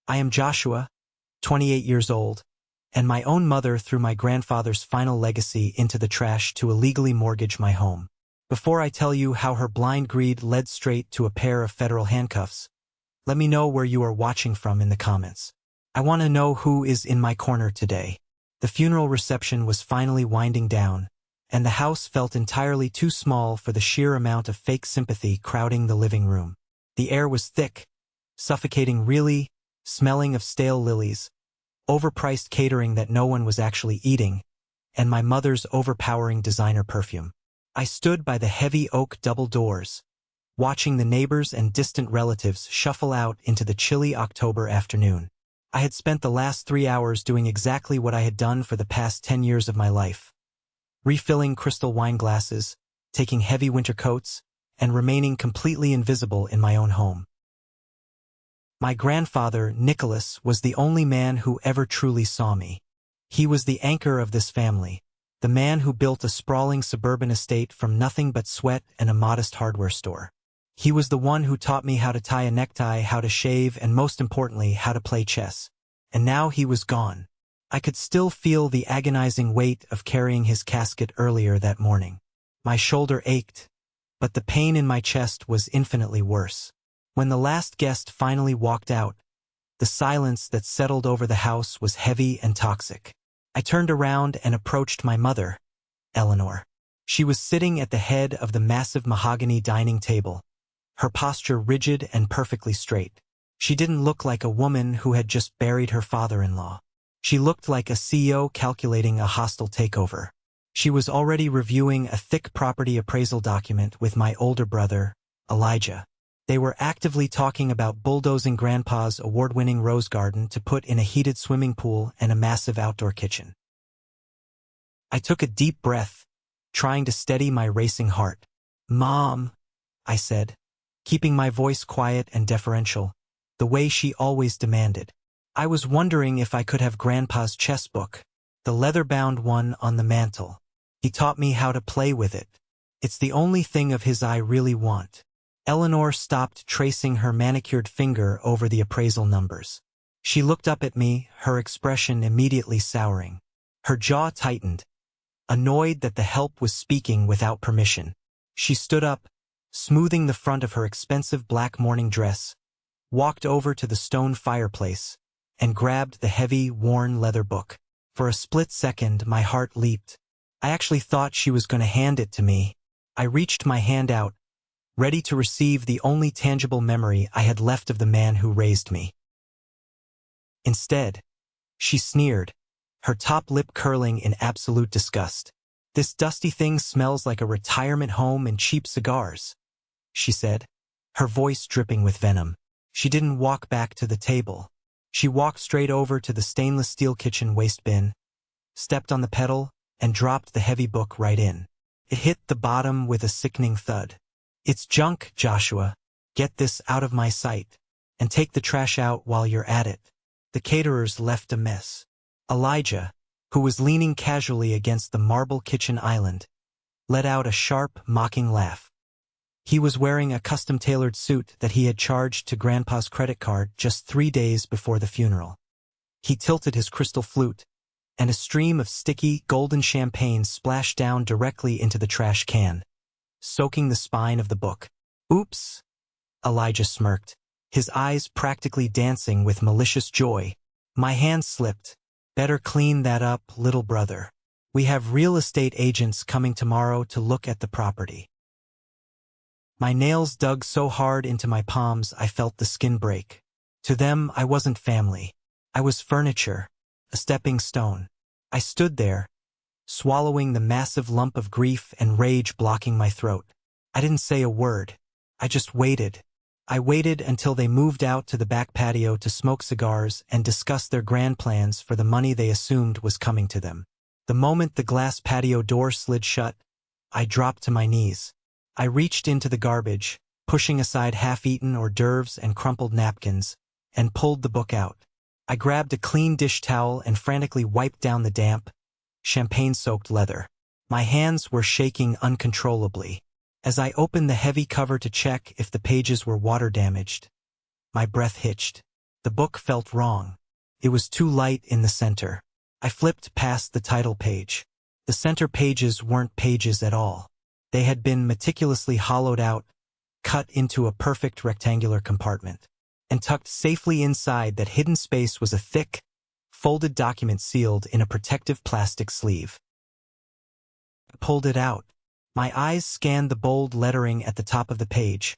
I am Joshua, 28 years old, and my own mother threw my grandfather's final legacy into the trash to illegally mortgage my home. Before I tell you how her blind greed led straight to a pair of federal handcuffs, let me know where you are watching from in the comments. I want to know who is in my corner today. The funeral reception was finally winding down, and the house felt entirely too small for the sheer amount of fake sympathy crowding the living room. The air was thick, suffocating, really, smelling of stale lilies, overpriced catering that no one was actually eating, and my mother's overpowering designer perfume. I stood by the heavy oak double doors, watching the neighbors and distant relatives shuffle out into the chilly October afternoon. I had spent the last 3 hours doing exactly what I had done for the past 10 years of my life, refilling crystal wine glasses, taking heavy winter coats, and remaining completely invisible in my own home. My grandfather, Nicholas, was the only man who ever truly saw me. He was the anchor of this family, the man who built a sprawling suburban estate from nothing but sweat and a modest hardware store. He was the one who taught me how to tie a necktie, how to shave, and most importantly, how to play chess. And now he was gone. I could still feel the agonizing weight of carrying his casket earlier that morning. My shoulder ached, but the pain in my chest was infinitely worse. When the last guest finally walked out, the silence that settled over the house was heavy and toxic. I turned around and approached my mother, Eleanor. She was sitting at the head of the massive mahogany dining table, her posture rigid and perfectly straight. She didn't look like a woman who had just buried her father-in-law. She looked like a CEO calculating a hostile takeover. She was already reviewing a thick property appraisal document with my older brother, Elijah. They were actively talking about bulldozing Grandpa's award-winning rose garden to put in a heated swimming pool and a massive outdoor kitchen. I took a deep breath, trying to steady my racing heart. "Mom," I said, keeping my voice quiet and deferential, the way she always demanded. I was wondering if I could have Grandpa's chess book, the leather-bound one on the mantel. He taught me how to play with it. It's the only thing of his I really want. Eleanor stopped tracing her manicured finger over the appraisal numbers. She looked up at me, her expression immediately souring. Her jaw tightened, annoyed that the help was speaking without permission. She stood up, smoothing the front of her expensive black morning dress, walked over to the stone fireplace, and grabbed the heavy, worn leather book. For a split second, my heart leaped. I actually thought she was going to hand it to me. I reached my hand out, ready to receive the only tangible memory I had left of the man who raised me. Instead, she sneered, her top lip curling in absolute disgust. "This dusty thing smells like a retirement home and cheap cigars," she said, her voice dripping with venom. She didn't walk back to the table. She walked straight over to the stainless steel kitchen waste bin, stepped on the pedal, and dropped the heavy book right in. It hit the bottom with a sickening thud. "It's junk, Joshua. Get this out of my sight. And take the trash out while you're at it." The caterers left a mess. Elijah, who was leaning casually against the marble kitchen island, let out a sharp, mocking laugh. He was wearing a custom-tailored suit that he had charged to Grandpa's credit card just 3 days before the funeral. He tilted his crystal flute, and a stream of sticky, golden champagne splashed down directly into the trash can, soaking the spine of the book. "Oops," Elijah smirked, his eyes practically dancing with malicious joy. "My hand slipped. Better clean that up, little brother. We have real estate agents coming tomorrow to look at the property." My nails dug so hard into my palms I felt the skin break. To them, I wasn't family. I was furniture, a stepping stone. I stood there, swallowing the massive lump of grief and rage blocking my throat. I didn't say a word. I just waited. I waited until they moved out to the back patio to smoke cigars and discuss their grand plans for the money they assumed was coming to them. The moment the glass patio door slid shut, I dropped to my knees. I reached into the garbage, pushing aside half-eaten hors d'oeuvres and crumpled napkins, and pulled the book out. I grabbed a clean dish towel and frantically wiped down the damp, champagne-soaked leather. My hands were shaking uncontrollably. As I opened the heavy cover to check if the pages were water-damaged, my breath hitched. The book felt wrong. It was too light in the center. I flipped past the title page. The center pages weren't pages at all. They had been meticulously hollowed out, cut into a perfect rectangular compartment. And tucked safely inside that hidden space was a thick, folded document sealed in a protective plastic sleeve. I pulled it out. My eyes scanned the bold lettering at the top of the page,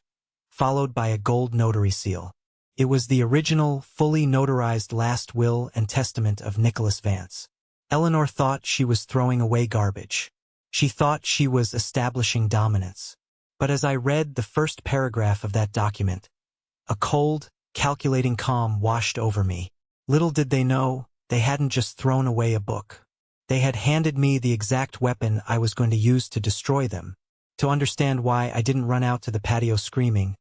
followed by a gold notary seal. It was the original, fully notarized last will and testament of Nicholas Vance. Eleanor thought she was throwing away garbage. She thought she was establishing dominance. But as I read the first paragraph of that document, a cold, calculating calm washed over me. Little did they know, they hadn't just thrown away a book. They had handed me the exact weapon I was going to use to destroy them. To understand why I didn't run out to the patio screaming,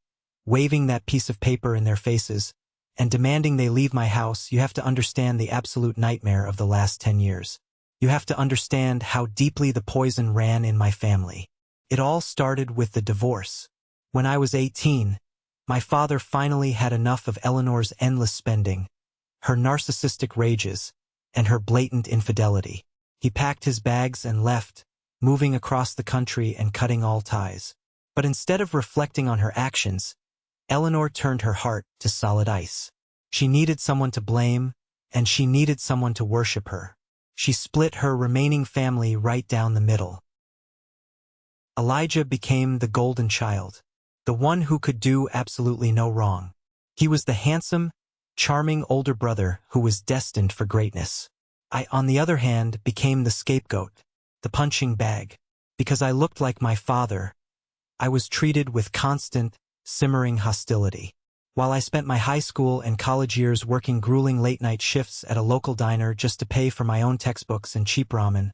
waving that piece of paper in their faces, and demanding they leave my house, you have to understand the absolute nightmare of the last 10 years. You have to understand how deeply the poison ran in my family. It all started with the divorce. When I was 18, my father finally had enough of Eleanor's endless spending, her narcissistic rages, and her blatant infidelity. He packed his bags and left, moving across the country and cutting all ties. But instead of reflecting on her actions, Eleanor turned her heart to solid ice. She needed someone to blame, and she needed someone to worship her. She split her remaining family right down the middle. Elijah became the golden child, the one who could do absolutely no wrong. He was the handsome, charming older brother who was destined for greatness. I, on the other hand, became the scapegoat, the punching bag. Because I looked like my father, I was treated with constant, simmering hostility. While I spent my high school and college years working grueling late-night shifts at a local diner just to pay for my own textbooks and cheap ramen,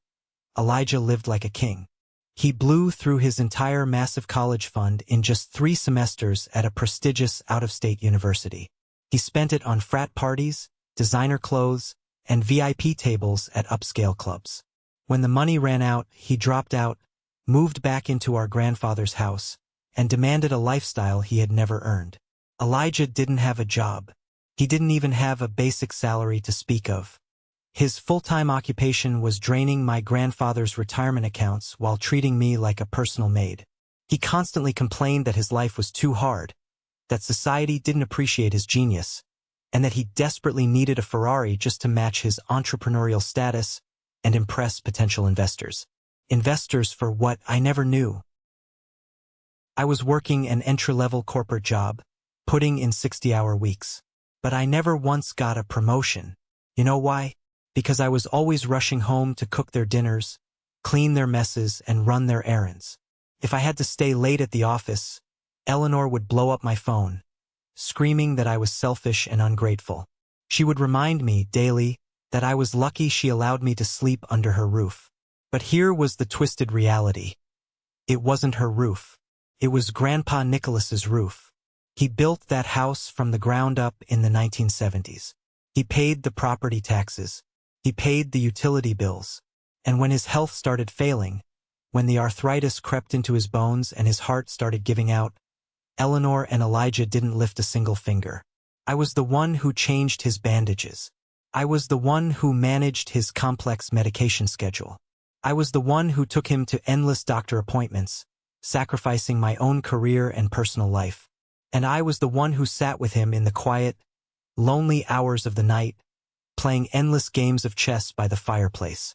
Elijah lived like a king. He blew through his entire massive college fund in just 3 semesters at a prestigious out-of-state university. He spent it on frat parties, designer clothes, and VIP tables at upscale clubs. When the money ran out, he dropped out, moved back into our grandfather's house, and demanded a lifestyle he had never earned. Elijah didn't have a job. He didn't even have a basic salary to speak of. His full-time occupation was draining my grandfather's retirement accounts while treating me like a personal maid. He constantly complained that his life was too hard, that society didn't appreciate his genius, and that he desperately needed a Ferrari just to match his entrepreneurial status and impress potential investors. Investors for what I never knew. I was working an entry-level corporate job, putting in 60-hour weeks. But I never once got a promotion. You know why? Because I was always rushing home to cook their dinners, clean their messes, and run their errands. If I had to stay late at the office, Eleanor would blow up my phone, screaming that I was selfish and ungrateful. She would remind me daily that I was lucky she allowed me to sleep under her roof. But here was the twisted reality. It wasn't her roof. It was Grandpa Nicholas's roof. He built that house from the ground up in the 1970s. He paid the property taxes. He paid the utility bills. And when his health started failing, when the arthritis crept into his bones and his heart started giving out, Eleanor and Elijah didn't lift a single finger. I was the one who changed his bandages. I was the one who managed his complex medication schedule. I was the one who took him to endless doctor appointments, sacrificing my own career and personal life. And I was the one who sat with him in the quiet, lonely hours of the night, playing endless games of chess by the fireplace.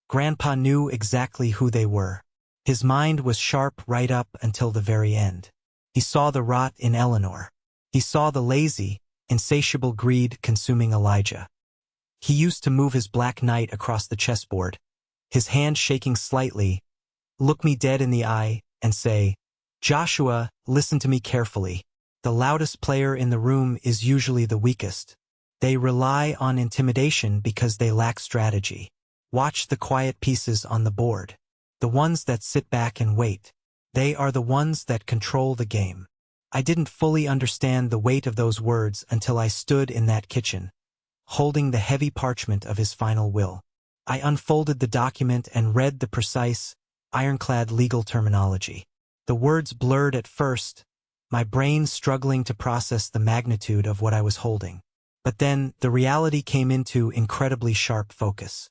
Grandpa knew exactly who they were. His mind was sharp right up until the very end. He saw the rot in Eleanor. He saw the lazy, insatiable greed consuming Elijah. He used to move his black knight across the chessboard, his hand shaking slightly, look me dead in the eye, and say, "Joshua, listen to me carefully. The loudest player in the room is usually the weakest. They rely on intimidation because they lack strategy. Watch the quiet pieces on the board. The ones that sit back and wait. They are the ones that control the game." I didn't fully understand the weight of those words until I stood in that kitchen, holding the heavy parchment of his final will. I unfolded the document and read the precise, ironclad legal terminology. The words blurred at first, my brain struggling to process the magnitude of what I was holding. But then, the reality came into incredibly sharp focus.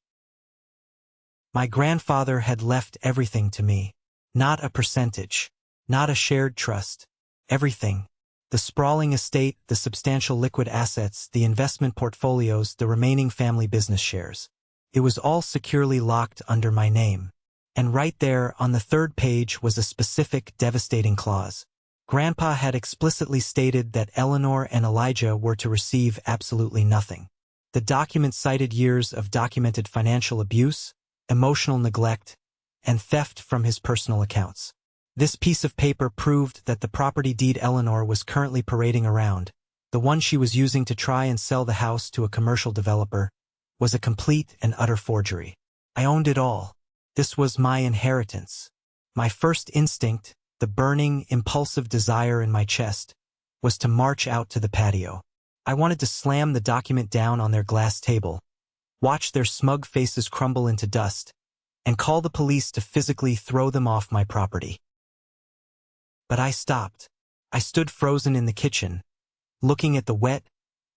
My grandfather had left everything to me. Not a percentage. Not a shared trust. Everything. The sprawling estate, the substantial liquid assets, the investment portfolios, the remaining family business shares. It was all securely locked under my name. And right there, on the third page, was a specific, devastating clause. Grandpa had explicitly stated that Eleanor and Elijah were to receive absolutely nothing. The document cited years of documented financial abuse, emotional neglect, and theft from his personal accounts. This piece of paper proved that the property deed Eleanor was currently parading around, the one she was using to try and sell the house to a commercial developer, was a complete and utter forgery. I owned it all. This was my inheritance. My first instinct, the burning, impulsive desire in my chest, was to march out to the patio. I wanted to slam the document down on their glass table, watch their smug faces crumble into dust, and call the police to physically throw them off my property. But I stopped. I stood frozen in the kitchen, looking at the wet,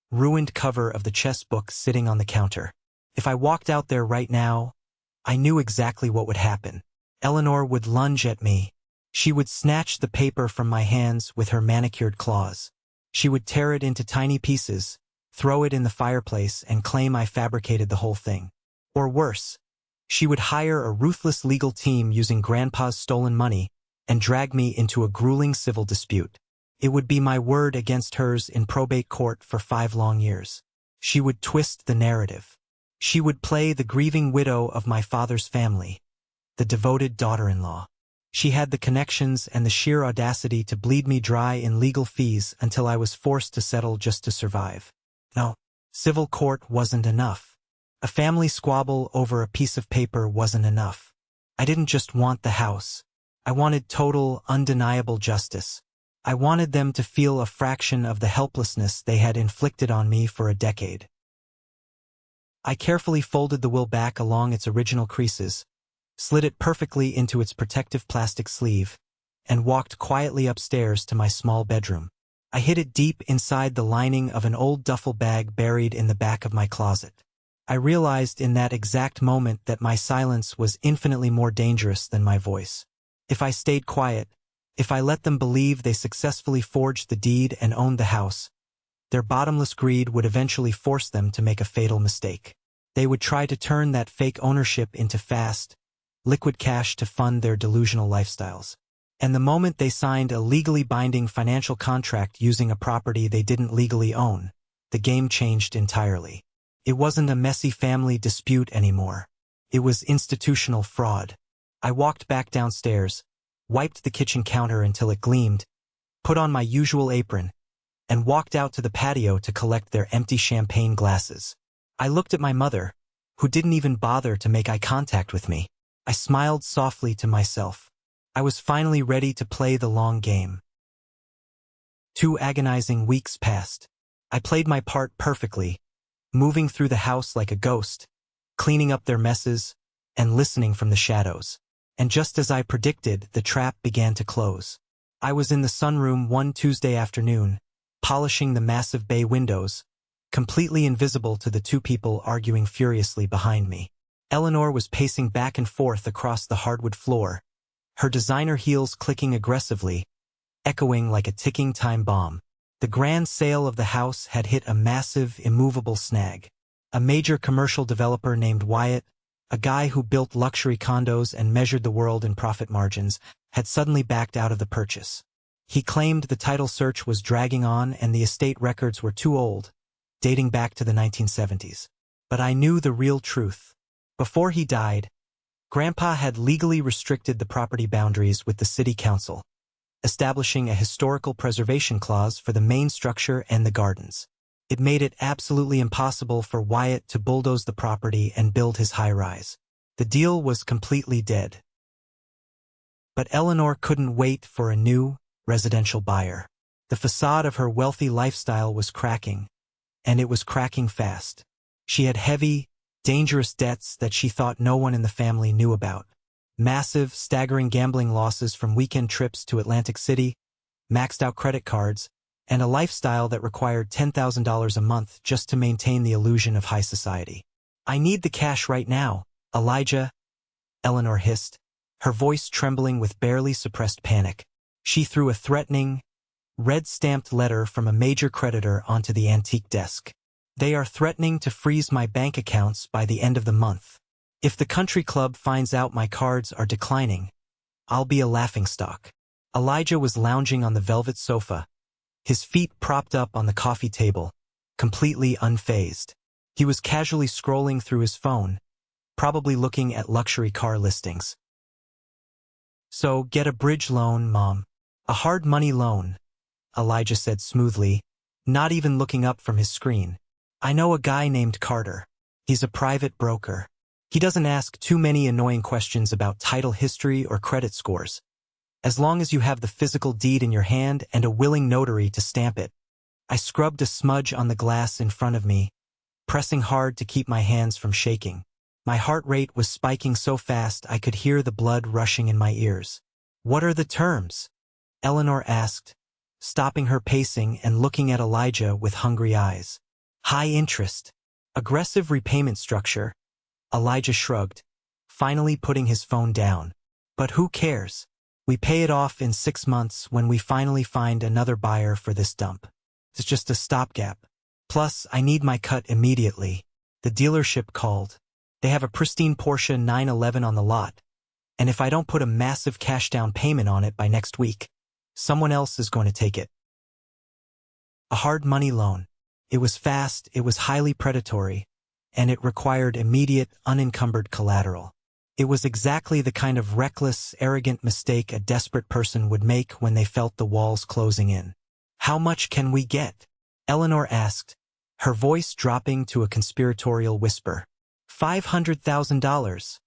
ruined cover of the chess book sitting on the counter. If I walked out there right now, I knew exactly what would happen. Eleanor would lunge at me. She would snatch the paper from my hands with her manicured claws. She would tear it into tiny pieces, throw it in the fireplace, and claim I fabricated the whole thing. Or worse, she would hire a ruthless legal team using Grandpa's stolen money and drag me into a grueling civil dispute. It would be my word against hers in probate court for 5 long years. She would twist the narrative. She would play the grieving widow of my father's family, the devoted daughter-in-law. She had the connections and the sheer audacity to bleed me dry in legal fees until I was forced to settle just to survive. No, civil court wasn't enough. A family squabble over a piece of paper wasn't enough. I didn't just want the house. I wanted total, undeniable justice. I wanted them to feel a fraction of the helplessness they had inflicted on me for a decade. I carefully folded the will back along its original creases, slid it perfectly into its protective plastic sleeve, and walked quietly upstairs to my small bedroom. I hid it deep inside the lining of an old duffel bag buried in the back of my closet. I realized in that exact moment that my silence was infinitely more dangerous than my voice. If I stayed quiet, if I let them believe they successfully forged the deed and owned the house, their bottomless greed would eventually force them to make a fatal mistake. They would try to turn that fake ownership into fast, liquid cash to fund their delusional lifestyles. And the moment they signed a legally binding financial contract using a property they didn't legally own, the game changed entirely. It wasn't a messy family dispute anymore. It was institutional fraud. I walked back downstairs, wiped the kitchen counter until it gleamed, put on my usual apron, and walked out to the patio to collect their empty champagne glasses. I looked at my mother, who didn't even bother to make eye contact with me. I smiled softly to myself. I was finally ready to play the long game. 2 agonizing weeks passed. I played my part perfectly, moving through the house like a ghost, cleaning up their messes, and listening from the shadows. And just as I predicted, the trap began to close. I was in the sunroom one Tuesday afternoon, polishing the massive bay windows, completely invisible to the 2 people arguing furiously behind me. Eleanor was pacing back and forth across the hardwood floor, her designer heels clicking aggressively, echoing like a ticking time bomb. The grand sale of the house had hit a massive, immovable snag. A major commercial developer named Wyatt, a guy who built luxury condos and measured the world in profit margins, had suddenly backed out of the purchase. He claimed the title search was dragging on and the estate records were too old, dating back to the 1970s. But I knew the real truth. Before he died, Grandpa had legally restricted the property boundaries with the city council, establishing a historical preservation clause for the main structure and the gardens. It made it absolutely impossible for Wyatt to bulldoze the property and build his high-rise. The deal was completely dead. But Eleanor couldn't wait for a new, residential buyer. The facade of her wealthy lifestyle was cracking, and it was cracking fast. She had heavy, dangerous debts that she thought no one in the family knew about. Massive, staggering gambling losses from weekend trips to Atlantic City, maxed out credit cards, and a lifestyle that required $10,000 a month just to maintain the illusion of high society. "I need the cash right now, Elijah," Eleanor hissed, her voice trembling with barely suppressed panic. She threw a threatening, red-stamped letter from a major creditor onto the antique desk. "They are threatening to freeze my bank accounts by the end of the month. If the country club finds out my cards are declining, I'll be a laughingstock." Elijah was lounging on the velvet sofa, his feet propped up on the coffee table, completely unfazed. He was casually scrolling through his phone, probably looking at luxury car listings. "So, get a bridge loan, Mom. A hard money loan," Elijah said smoothly, not even looking up from his screen. "I know a guy named Carter. He's a private broker. He doesn't ask too many annoying questions about title history or credit scores. As long as you have the physical deed in your hand and a willing notary to stamp it." I scrubbed a smudge on the glass in front of me, pressing hard to keep my hands from shaking. My heart rate was spiking so fast I could hear the blood rushing in my ears. "What are the terms?" Eleanor asked, stopping her pacing and looking at Elijah with hungry eyes. "High interest. Aggressive repayment structure," Elijah shrugged, finally putting his phone down. "But who cares? We pay it off in 6 months when we finally find another buyer for this dump. It's just a stopgap. Plus, I need my cut immediately." The dealership called. "They have a pristine Porsche 911 on the lot, and if I don't put a massive cash down payment on it by next week, someone else is going to take it." A hard money loan. It was fast, it was highly predatory, and it required immediate, unencumbered collateral. It was exactly the kind of reckless, arrogant mistake a desperate person would make when they felt the walls closing in. "How much can we get?" Eleanor asked, her voice dropping to a conspiratorial whisper. $500,000,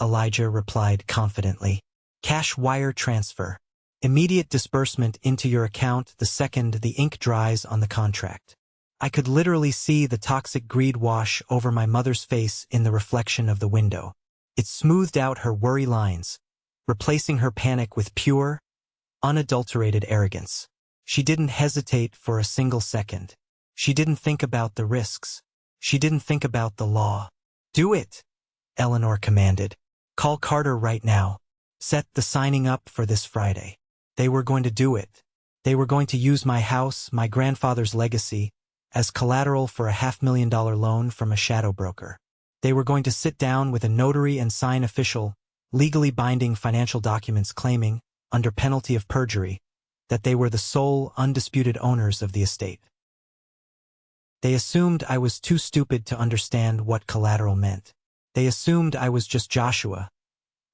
Elijah replied confidently. "Cash wire transfer. Immediate disbursement into your account the second the ink dries on the contract." I could literally see the toxic greed wash over my mother's face in the reflection of the window. It smoothed out her worry lines, replacing her panic with pure, unadulterated arrogance. She didn't hesitate for a single second. She didn't think about the risks. She didn't think about the law. "Do it," Eleanor commanded. "Call Carter right now. Set the signing up for this Friday." They were going to do it. They were going to use my house, my grandfather's legacy, as collateral for a $500,000 loan from a shadow broker. They were going to sit down with a notary and sign official, legally binding financial documents claiming, under penalty of perjury, that they were the sole, undisputed owners of the estate. They assumed I was too stupid to understand what collateral meant. They assumed I was just Joshua,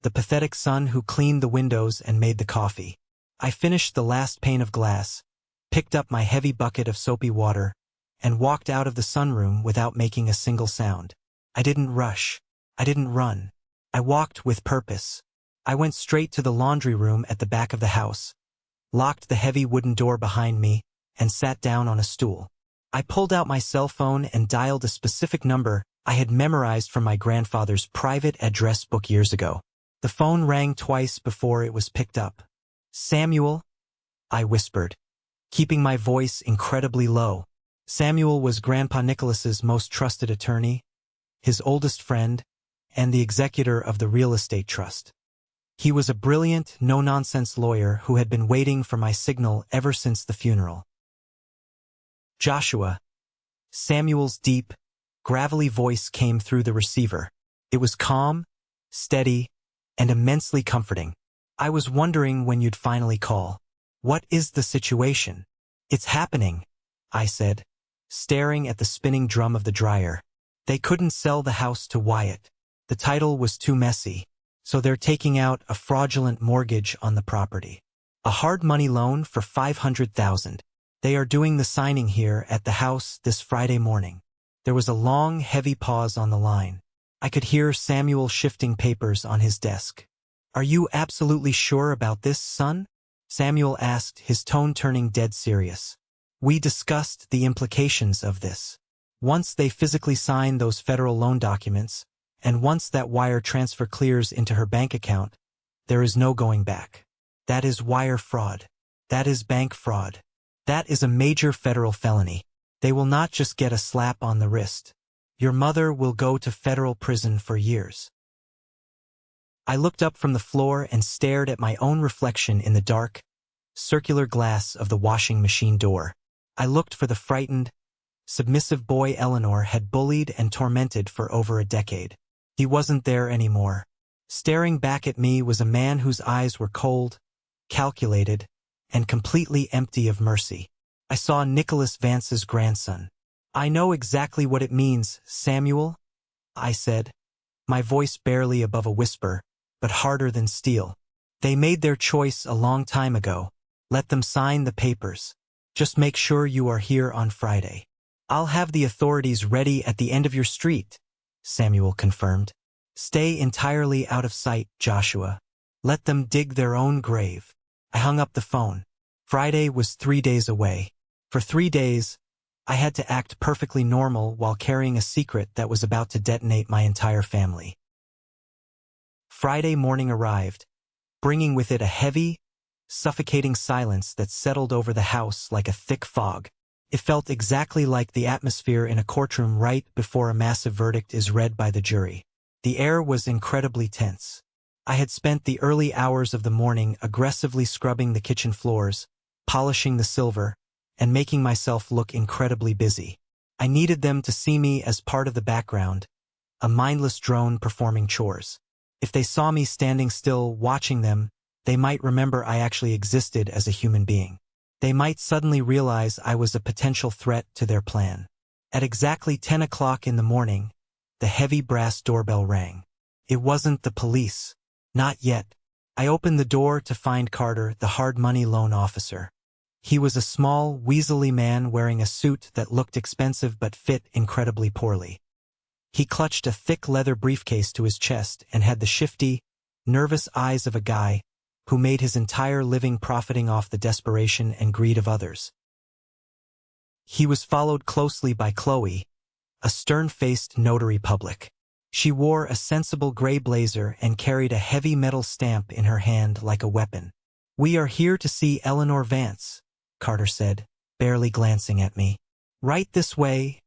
the pathetic son who cleaned the windows and made the coffee. I finished the last pane of glass, picked up my heavy bucket of soapy water, and walked out of the sunroom without making a single sound. I didn't rush. I didn't run. I walked with purpose. I went straight to the laundry room at the back of the house, locked the heavy wooden door behind me, and sat down on a stool. I pulled out my cell phone and dialed a specific number I had memorized from my grandfather's private address book years ago. The phone rang twice before it was picked up. "Samuel?" I whispered, keeping my voice incredibly low. Samuel was Grandpa Nicholas's most trusted attorney, his oldest friend, and the executor of the real estate trust. He was a brilliant, no-nonsense lawyer who had been waiting for my signal ever since the funeral. "Joshua." Samuel's deep, gravelly voice came through the receiver. It was calm, steady, and immensely comforting. "I was wondering when you'd finally call. What is the situation?" "It's happening," I said, staring at the spinning drum of the dryer. "They couldn't sell the house to Wyatt. The title was too messy, so they're taking out a fraudulent mortgage on the property. A hard money loan for $500,000. They are doing the signing here at the house this Friday morning." There was a long, heavy pause on the line. I could hear Samuel shifting papers on his desk. "Are you absolutely sure about this, son?" Samuel asked, his tone turning dead serious. "We discussed the implications of this. Once they physically sign those federal loan documents, and once that wire transfer clears into her bank account, there is no going back. That is wire fraud. That is bank fraud. That is a major federal felony. They will not just get a slap on the wrist. Your mother will go to federal prison for years. I looked up from the floor and stared at my own reflection in the dark, circular glass of the washing machine door. I looked for the frightened, submissive boy Eleanor had bullied and tormented for over a decade. He wasn't there anymore. Staring back at me was a man whose eyes were cold, calculated, and completely empty of mercy. I saw Nicholas Vance's grandson. "I know exactly what it means, Samuel," I said, my voice barely above a whisper, but harder than steel. "They made their choice a long time ago. Let them sign the papers. Just make sure you are here on Friday." "I'll have the authorities ready at the end of your street," Samuel confirmed. "Stay entirely out of sight, Joshua. Let them dig their own grave." I hung up the phone. Friday was 3 days away. For 3 days, I had to act perfectly normal while carrying a secret that was about to detonate my entire family. Friday morning arrived, bringing with it a heavy, suffocating silence that settled over the house like a thick fog. It felt exactly like the atmosphere in a courtroom right before a massive verdict is read by the jury. The air was incredibly tense. I had spent the early hours of the morning aggressively scrubbing the kitchen floors, polishing the silver, and making myself look incredibly busy. I needed them to see me as part of the background, a mindless drone performing chores. If they saw me standing still watching them, they might remember I actually existed as a human being. They might suddenly realize I was a potential threat to their plan. At exactly 10 o'clock in the morning, the heavy brass doorbell rang. It wasn't the police. Not yet. I opened the door to find Carter, the hard money loan officer. He was a small, weaselly man wearing a suit that looked expensive but fit incredibly poorly. He clutched a thick leather briefcase to his chest and had the shifty, nervous eyes of a guy who made his entire living profiting off the desperation and greed of others. He was followed closely by Chloe, a stern-faced notary public. She wore a sensible gray blazer and carried a heavy metal stamp in her hand like a weapon. "We are here to see Eleanor Vance," Carter said, barely glancing at me. "Right this way,"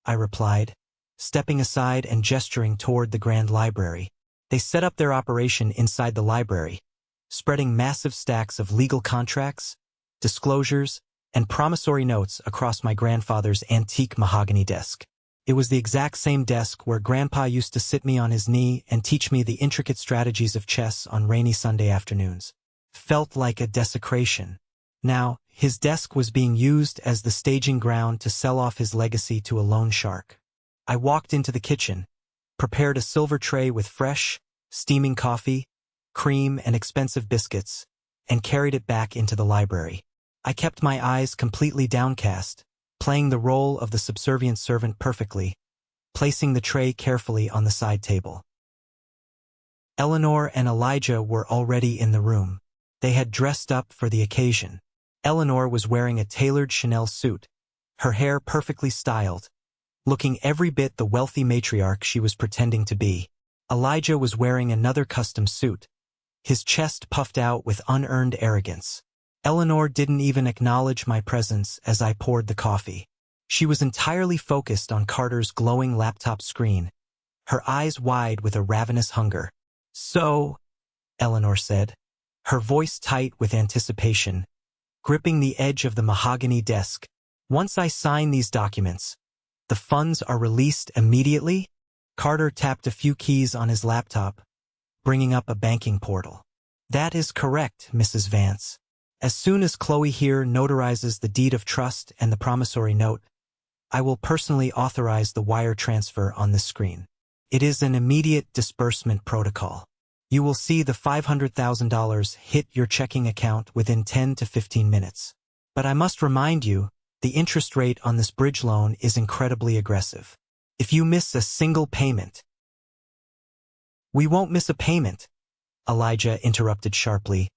I replied, stepping aside and gesturing toward the grand library. They set up their operation inside the library, spreading massive stacks of legal contracts, disclosures, and promissory notes across my grandfather's antique mahogany desk. It was the exact same desk where Grandpa used to sit me on his knee and teach me the intricate strategies of chess on rainy Sunday afternoons. Felt like a desecration. Now, his desk was being used as the staging ground to sell off his legacy to a loan shark. I walked into the kitchen, prepared a silver tray with fresh, steaming coffee, cream, and expensive biscuits, and carried it back into the library. I kept my eyes completely downcast, playing the role of the subservient servant perfectly, placing the tray carefully on the side table. Eleanor and Elijah were already in the room. They had dressed up for the occasion. Eleanor was wearing a tailored Chanel suit, her hair perfectly styled, looking every bit the wealthy matriarch she was pretending to be. Elijah was wearing another custom suit, his chest puffed out with unearned arrogance. Eleanor didn't even acknowledge my presence as I poured the coffee. She was entirely focused on Carter's glowing laptop screen, her eyes wide with a ravenous hunger. "So," Eleanor said, her voice tight with anticipation, gripping the edge of the mahogany desk. "Once I sign these documents, the funds are released immediately?" Carter tapped a few keys on his laptop, bringing up a banking portal. "That is correct, Mrs. Vance. As soon as Chloe here notarizes the deed of trust and the promissory note, I will personally authorize the wire transfer on this screen. It is an immediate disbursement protocol. You will see the $500,000 hit your checking account within 10 to 15 minutes. But I must remind you, the interest rate on this bridge loan is incredibly aggressive. If you miss a single payment—" "We won't miss a payment," Elijah interrupted sharply,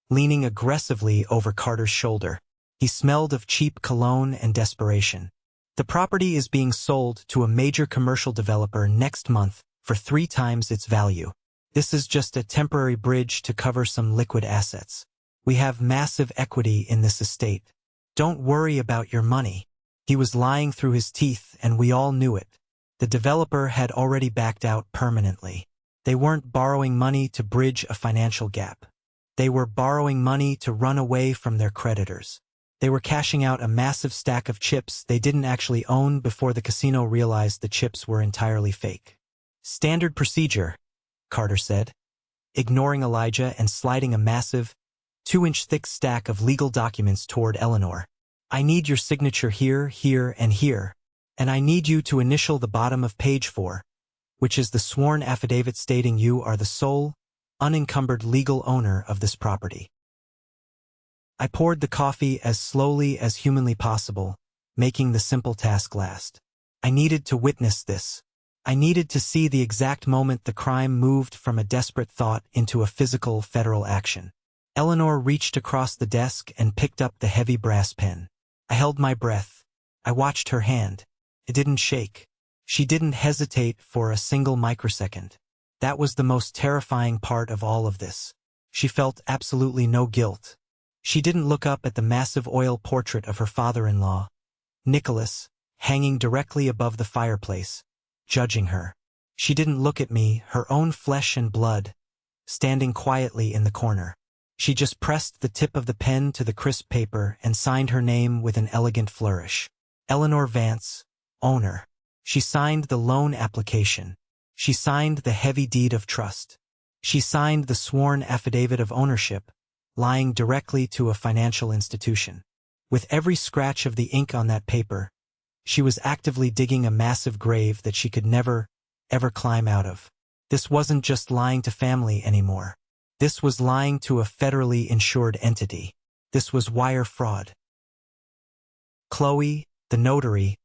leaning aggressively over Carter's shoulder. He smelled of cheap cologne and desperation. "The property is being sold to a major commercial developer next month for 3 times its value. This is just a temporary bridge to cover some liquid assets. We have massive equity in this estate. Don't worry about your money. He was lying through his teeth, and we all knew it. The developer had already backed out permanently. They weren't borrowing money to bridge a financial gap. They were borrowing money to run away from their creditors. They were cashing out a massive stack of chips they didn't actually own before the casino realized the chips were entirely fake. Standard procedure, Carter said, ignoring Elijah and sliding a massive, 2-inch thick stack of legal documents toward Eleanor. I need your signature here, here, and here, and I need you to initial the bottom of page 4, which is the sworn affidavit stating you are the sole, unencumbered legal owner of this property. I poured the coffee as slowly as humanly possible, making the simple task last. I needed to witness this. I needed to see the exact moment the crime moved from a desperate thought into a physical federal action. Eleanor reached across the desk and picked up the heavy brass pen. I held my breath. I watched her hand. It didn't shake. She didn't hesitate for a single microsecond. That was the most terrifying part of all of this. She felt absolutely no guilt. She didn't look up at the massive oil portrait of her father-in-law, Nicholas, hanging directly above the fireplace, judging her. She didn't look at me, her own flesh and blood, standing quietly in the corner. She just pressed the tip of the pen to the crisp paper and signed her name with an elegant flourish. Eleanor Vance, owner. She signed the loan application. She signed the heavy deed of trust. She signed the sworn affidavit of ownership, lying directly to a financial institution. With every scratch of the ink on that paper, she was actively digging a massive grave that she could never, ever climb out of. This wasn't just lying to family anymore. This was lying to a federally insured entity. This was wire fraud. Chloe, the notary,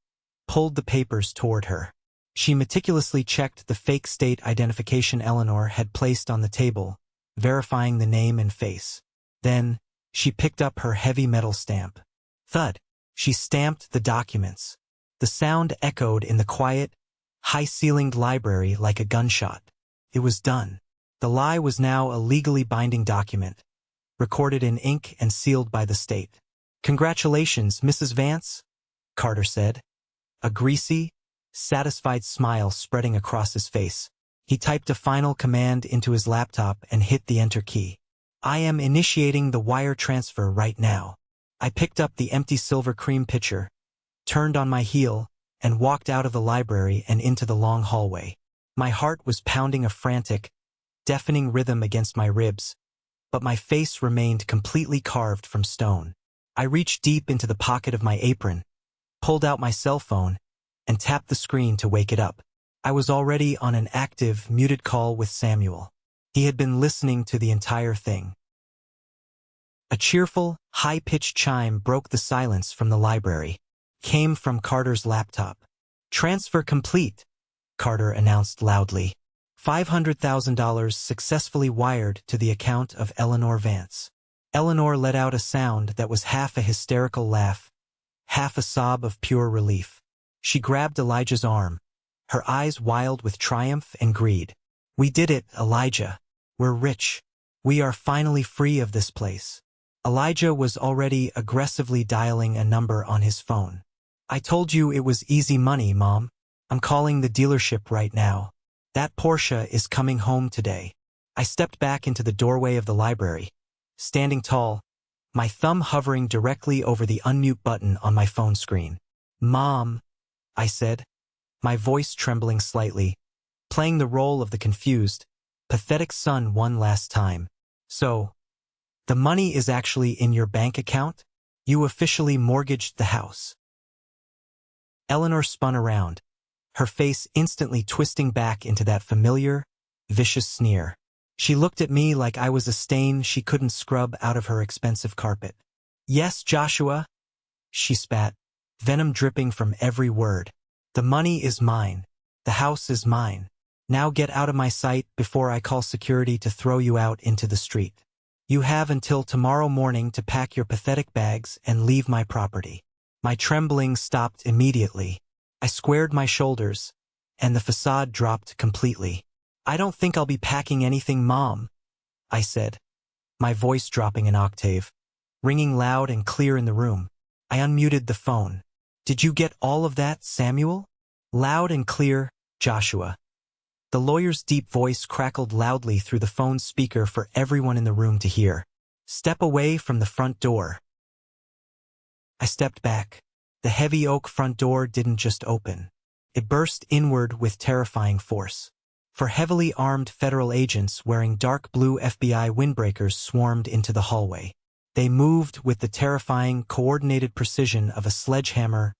pulled the papers toward her. She meticulously checked the fake state identification Eleanor had placed on the table, verifying the name and face. Then, she picked up her heavy metal stamp. Thud! She stamped the documents. The sound echoed in the quiet, high-ceilinged library like a gunshot. It was done. The lie was now a legally binding document, recorded in ink and sealed by the state. Congratulations, Mrs. Vance, Carter said, a greasy, satisfied smile spreading across his face. He typed a final command into his laptop and hit the enter key. I am initiating the wire transfer right now. I picked up the empty silver cream pitcher, turned on my heel, and walked out of the library and into the long hallway. My heart was pounding a frantic, deafening rhythm against my ribs, but my face remained completely carved from stone. I reached deep into the pocket of my apron, pulled out my cell phone, and tapped the screen to wake it up. I was already on an active, muted call with Samuel. He had been listening to the entire thing. A cheerful, high-pitched chime broke the silence from the library. Came from Carter's laptop. Transfer complete, Carter announced loudly. $500,000 successfully wired to the account of Eleanor Vance. Eleanor let out a sound that was half a hysterical laugh, half a sob of pure relief. She grabbed Elijah's arm, her eyes wild with triumph and greed. We did it, Elijah. We're rich. We are finally free of this place. Elijah was already aggressively dialing a number on his phone. I told you it was easy money, Mom. I'm calling the dealership right now. That Porsche is coming home today. I stepped back into the doorway of the library, standing tall, my thumb hovering directly over the unmute button on my phone screen. Mom, I said, my voice trembling slightly, playing the role of the confused, pathetic son one last time. So, the money is actually in your bank account? You officially mortgaged the house. Eleanor spun around, her face instantly twisting back into that familiar, vicious sneer. She looked at me like I was a stain she couldn't scrub out of her expensive carpet. Yes, Joshua, she spat, venom dripping from every word. The money is mine. The house is mine. Now get out of my sight before I call security to throw you out into the street. You have until tomorrow morning to pack your pathetic bags and leave my property. My trembling stopped immediately. I squared my shoulders, and the facade dropped completely. I don't think I'll be packing anything, Mom, I said, my voice dropping an octave, ringing loud and clear in the room. I unmuted the phone. Did you get all of that, Samuel? Loud and clear, Joshua. The lawyer's deep voice crackled loudly through the phone's speaker for everyone in the room to hear. Step away from the front door. I stepped back. The heavy oak front door didn't just open. It burst inward with terrifying force. For heavily armed federal agents wearing dark blue FBI windbreakers swarmed into the hallway. They moved with the terrifying, coordinated precision of a sledgehammer,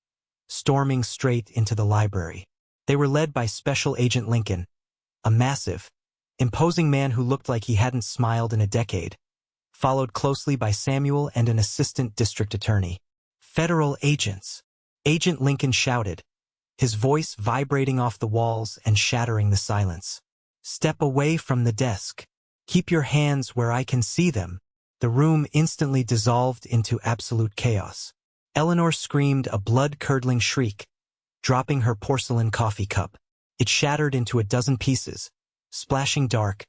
storming straight into the library. They were led by Special Agent Lincoln, a massive, imposing man who looked like he hadn't smiled in a decade, followed closely by Samuel and an assistant district attorney. Federal agents. Agent Lincoln shouted, his voice vibrating off the walls and shattering the silence. Step away from the desk. Keep your hands where I can see them. The room instantly dissolved into absolute chaos. Eleanor screamed a blood-curdling shriek, dropping her porcelain coffee cup. It shattered into a dozen pieces, splashing dark,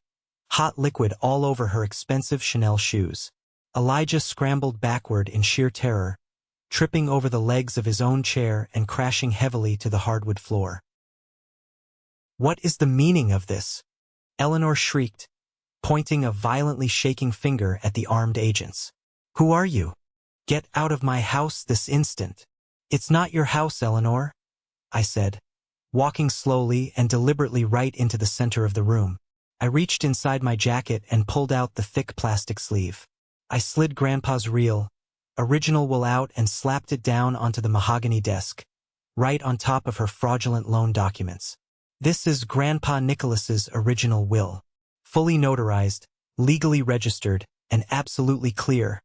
hot liquid all over her expensive Chanel shoes. Elijah scrambled backward in sheer terror, tripping over the legs of his own chair and crashing heavily to the hardwood floor. What is the meaning of this? Eleanor shrieked, pointing a violently shaking finger at the armed agents. Who are you? Get out of my house this instant. It's not your house, Eleanor, I said, walking slowly and deliberately right into the center of the room. I reached inside my jacket and pulled out the thick plastic sleeve. I slid Grandpa's real, original will out and slapped it down onto the mahogany desk, right on top of her fraudulent loan documents. This is Grandpa Nicholas's original will. Fully notarized, legally registered, and absolutely clear,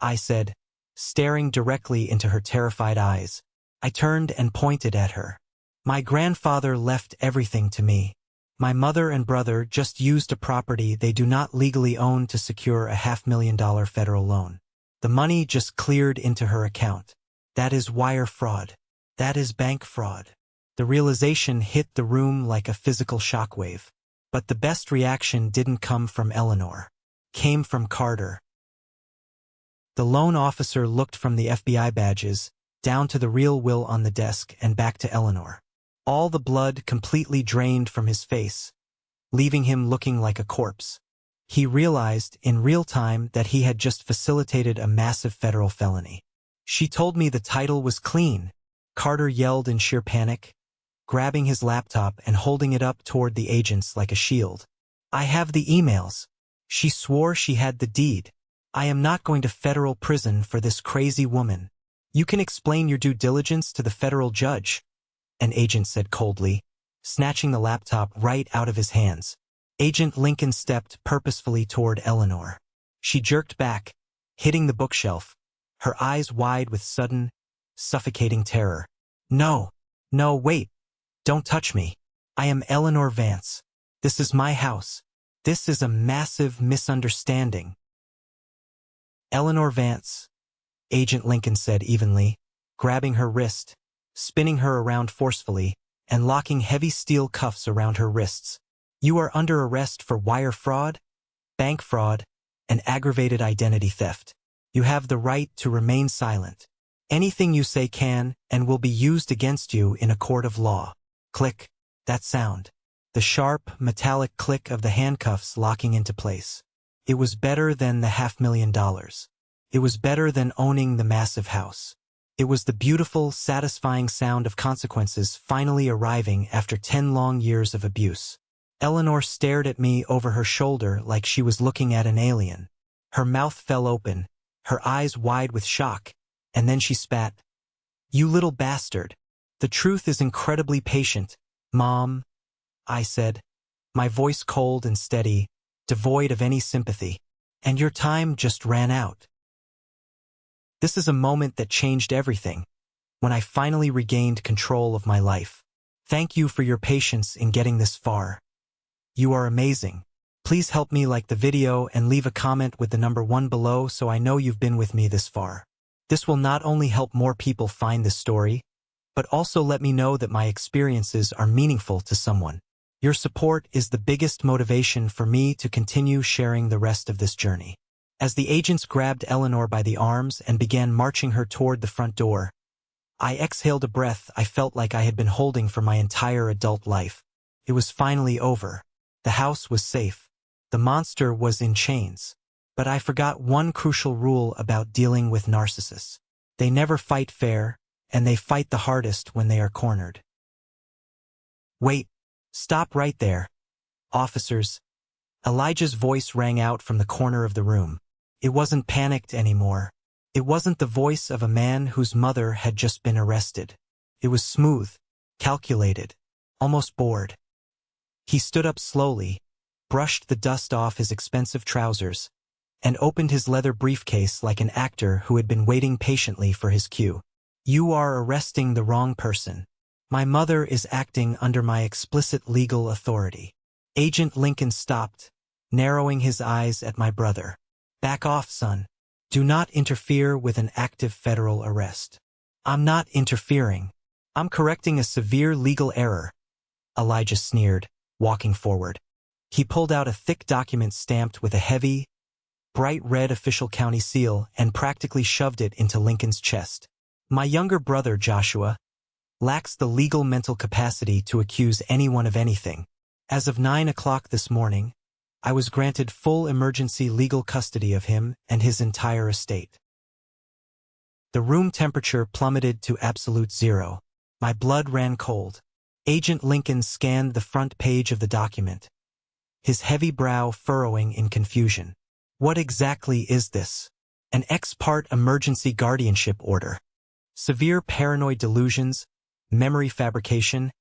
I said, staring directly into her terrified eyes. I turned and pointed at her. My grandfather left everything to me. My mother and brother just used a property they do not legally own to secure a $500,000 federal loan. The money just cleared into her account. That is wire fraud. That is bank fraud. The realization hit the room like a physical shockwave. But the best reaction didn't come from Eleanor. Came from Carter. The loan officer looked from the FBI badges, down to the real will on the desk and back to Eleanor. All the blood completely drained from his face, leaving him looking like a corpse. He realized in real time that he had just facilitated a massive federal felony. She told me the title was clean, Carter yelled in sheer panic, grabbing his laptop and holding it up toward the agents like a shield. I have the emails. She swore she had the deed. I am not going to federal prison for this crazy woman. You can explain your due diligence to the federal judge, an agent said coldly, snatching the laptop right out of his hands. Agent Lincoln stepped purposefully toward Eleanor. She jerked back, hitting the bookshelf, her eyes wide with sudden, suffocating terror. No, wait. Don't touch me. I am Eleanor Vance. This is my house. This is a massive misunderstanding. Eleanor Vance, Agent Lincoln said evenly, grabbing her wrist, spinning her around forcefully, and locking heavy steel cuffs around her wrists. You are under arrest for wire fraud, bank fraud, and aggravated identity theft. You have the right to remain silent. Anything you say can and will be used against you in a court of law. Click. That sound. The sharp, metallic click of the handcuffs locking into place. It was better than the $500,000. It was better than owning the massive house. It was the beautiful, satisfying sound of consequences finally arriving after 10 long years of abuse. Eleanor stared at me over her shoulder like she was looking at an alien. Her mouth fell open, her eyes wide with shock, and then she spat. You little bastard. The truth is incredibly patient, Mom, I said, my voice cold and steady, devoid of any sympathy. And your time just ran out. This is a moment that changed everything, when I finally regained control of my life. Thank you for your patience in getting this far. You are amazing. Please help me like the video and leave a comment with the number 1 below so I know you've been with me this far. This will not only help more people find this story, but also let me know that my experiences are meaningful to someone. Your support is the biggest motivation for me to continue sharing the rest of this journey. As the agents grabbed Eleanor by the arms and began marching her toward the front door, I exhaled a breath I felt like I had been holding for my entire adult life. It was finally over. The house was safe. The monster was in chains. But I forgot one crucial rule about dealing with narcissists. They never fight fair, and they fight the hardest when they are cornered. Wait. Stop right there. Officers. Elijah's voice rang out from the corner of the room. It wasn't panicked anymore. It wasn't the voice of a man whose mother had just been arrested. It was smooth, calculated, almost bored. He stood up slowly, brushed the dust off his expensive trousers, and opened his leather briefcase like an actor who had been waiting patiently for his cue. You are arresting the wrong person. My mother is acting under my explicit legal authority. Agent Lincoln stopped, narrowing his eyes at my brother. Back off, son. Do not interfere with an active federal arrest. I'm not interfering. I'm correcting a severe legal error. Elijah sneered, walking forward. He pulled out a thick document stamped with a heavy, bright red official county seal and practically shoved it into Lincoln's chest. My younger brother, Joshua, lacks the legal mental capacity to accuse anyone of anything. As of 9 o'clock this morning, I was granted full emergency legal custody of him and his entire estate. The room temperature plummeted to absolute zero. My blood ran cold. Agent Lincoln scanned the front page of the document, his heavy brow furrowing in confusion. What exactly is this? An ex parte emergency guardianship order. Severe paranoid delusions, memory fabrication,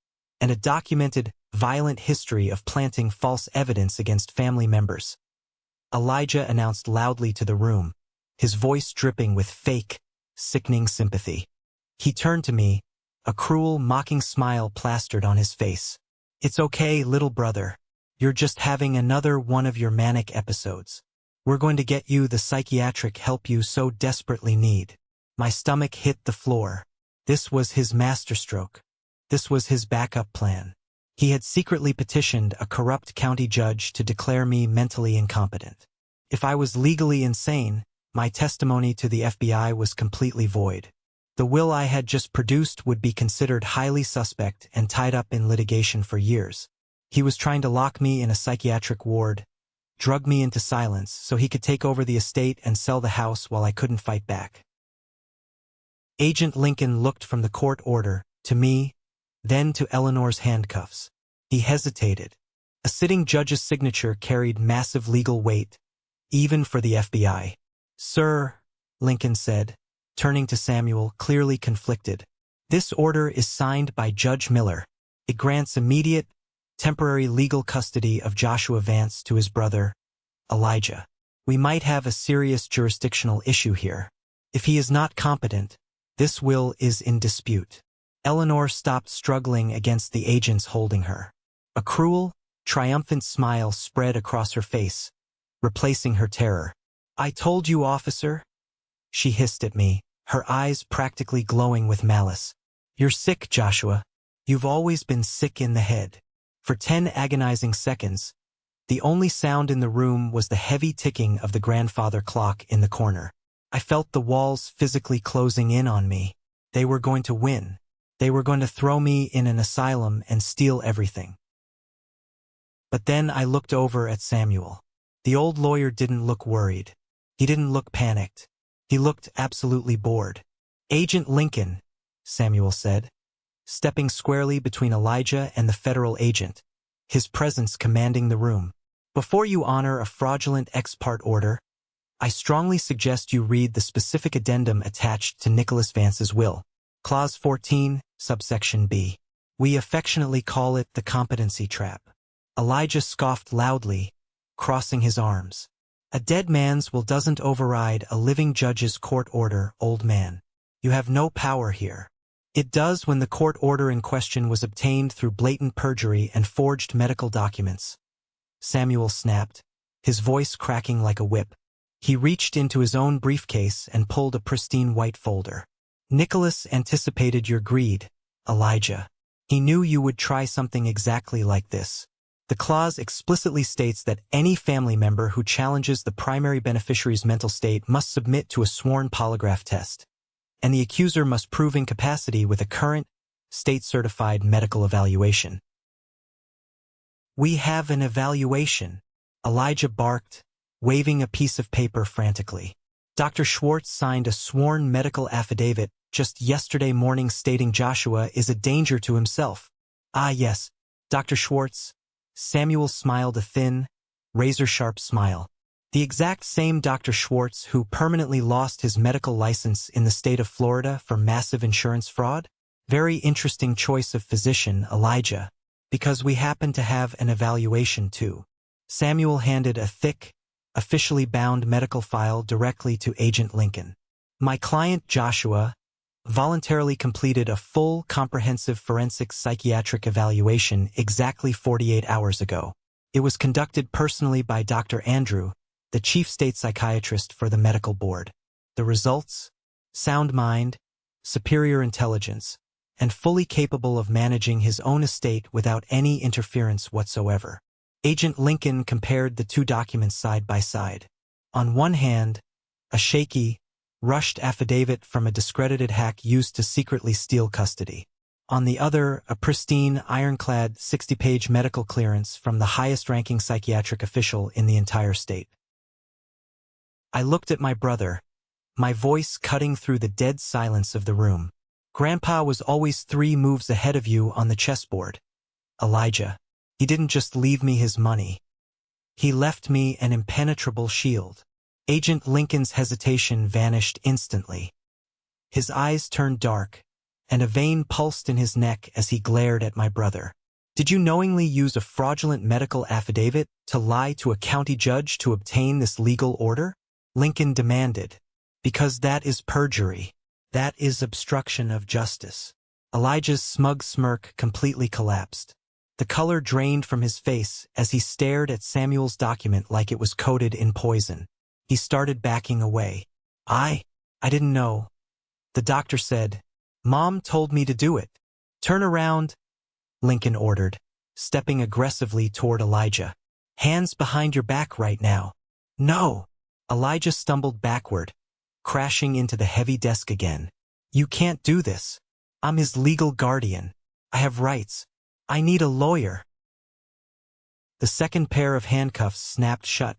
and a documented, violent history of planting false evidence against family members. Elijah announced loudly to the room, his voice dripping with fake, sickening sympathy. He turned to me, a cruel, mocking smile plastered on his face. It's okay, little brother. You're just having another one of your manic episodes. We're going to get you the psychiatric help you so desperately need. My stomach hit the floor. This was his masterstroke. This was his backup plan. He had secretly petitioned a corrupt county judge to declare me mentally incompetent. If I was legally insane, my testimony to the FBI was completely void. The will I had just produced would be considered highly suspect and tied up in litigation for years. He was trying to lock me in a psychiatric ward, drug me into silence so he could take over the estate and sell the house while I couldn't fight back. Agent Lincoln looked from the court order to me, then to Eleanor's handcuffs. He hesitated. A sitting judge's signature carried massive legal weight, even for the FBI. Sir, Lincoln said, turning to Samuel, clearly conflicted. This order is signed by Judge Miller. It grants immediate, temporary legal custody of Joshua Vance to his brother, Elijah. We might have a serious jurisdictional issue here. If he is not competent, this will is in dispute. Eleanor stopped struggling against the agents holding her. A cruel, triumphant smile spread across her face, replacing her terror. I told you, officer, she hissed at me, her eyes practically glowing with malice. You're sick, Joshua. You've always been sick in the head. For 10 agonizing seconds, the only sound in the room was the heavy ticking of the grandfather clock in the corner. I felt the walls physically closing in on me. They were going to win. They were going to throw me in an asylum and steal everything. But then I looked over at Samuel. The old lawyer didn't look worried. He didn't look panicked. He looked absolutely bored. Agent Lincoln, Samuel said, stepping squarely between Elijah and the federal agent, his presence commanding the room. Before you honor a fraudulent ex parte order, I strongly suggest you read the specific addendum attached to Nicholas Vance's will. Clause 14, subsection B. We affectionately call it the competency trap. Elijah scoffed loudly, crossing his arms. A dead man's will doesn't override a living judge's court order, old man. You have no power here. It does when the court order in question was obtained through blatant perjury and forged medical documents. Samuel snapped, his voice cracking like a whip. He reached into his own briefcase and pulled a pristine white folder. Nicholas anticipated your greed, Elijah. He knew you would try something exactly like this. The clause explicitly states that any family member who challenges the primary beneficiary's mental state must submit to a sworn polygraph test, and the accuser must prove incapacity with a current, state-certified medical evaluation. "We have an evaluation," Elijah barked, waving a piece of paper frantically. Dr. Schwartz signed a sworn medical affidavit just yesterday morning stating Joshua is a danger to himself. "Ah, yes, Dr. Schwartz." Samuel smiled a thin, razor-sharp smile. The exact same Dr. Schwartz who permanently lost his medical license in the state of Florida for massive insurance fraud? "Very interesting choice of physician, Elijah, because we happen to have an evaluation too." Samuel handed a thick, officially bound medical file directly to Agent Lincoln. "My client Joshua voluntarily completed a full, comprehensive forensic psychiatric evaluation exactly 48 hours ago. It was conducted personally by Dr. Andrew, the chief state psychiatrist for the medical board. The results? Sound mind, superior intelligence, and fully capable of managing his own estate without any interference whatsoever." Agent Lincoln compared the two documents side by side. On one hand, a shaky, rushed affidavit from a discredited hack used to secretly steal custody. On the other, a pristine, ironclad 60-page medical clearance from the highest-ranking psychiatric official in the entire state. I looked at my brother, my voice cutting through the dead silence of the room. "Grandpa was always 3 moves ahead of you on the chessboard, Elijah. He didn't just leave me his money. He left me an impenetrable shield." Agent Lincoln's hesitation vanished instantly. His eyes turned dark, and a vein pulsed in his neck as he glared at my brother. "Did you knowingly use a fraudulent medical affidavit to lie to a county judge to obtain this legal order?" Lincoln demanded. "Because that is perjury. That is obstruction of justice." Elijah's smug smirk completely collapsed. The color drained from his face as he stared at Samuel's document like it was coated in poison. He started backing away. I didn't know. The doctor said, Mom told me to do it." "Turn around," Lincoln ordered, stepping aggressively toward Elijah. "Hands behind your back right now." "No." Elijah stumbled backward, crashing into the heavy desk again. "You can't do this. I'm his legal guardian. I have rights. I need a lawyer." The second pair of handcuffs snapped shut,